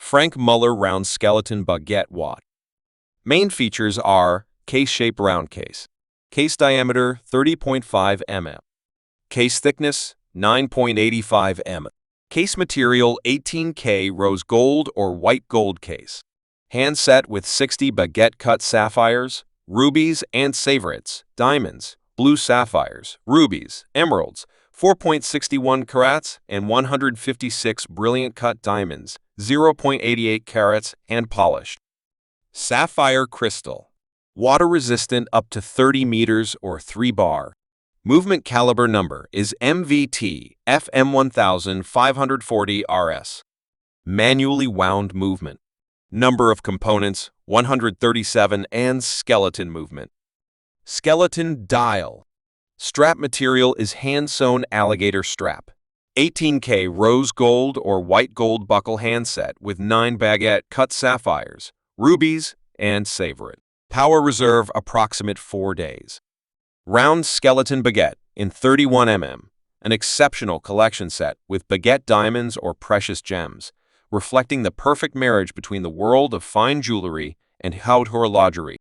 Frank Muller round skeleton baguette watch. Main features are case-shaped round case. Case diameter 30.5 mm. Case thickness 9.85 mm. Case material 18K rose gold or white gold case. Handset with 60 baguette cut sapphires, rubies and savorites, diamonds, blue sapphires, rubies, emeralds, 4.61 carats and 156 brilliant cut diamonds, 0.88 carats and polished. Sapphire crystal. Water resistant up to 30 meters or 3 bar. Movement caliber number is MVT FM1540 RS. Manually wound movement. Number of components 137 and skeleton movement. Skeleton dial. Strap material is hand-sewn alligator strap. 18K rose gold or white gold buckle handset with 9 baguette cut sapphires, rubies, and savorit. Power reserve approximate 4 days. Round skeleton baguette in 31 mm, an exceptional collection set with baguette diamonds or precious gems, reflecting the perfect marriage between the world of fine jewelry and haute horlogerie.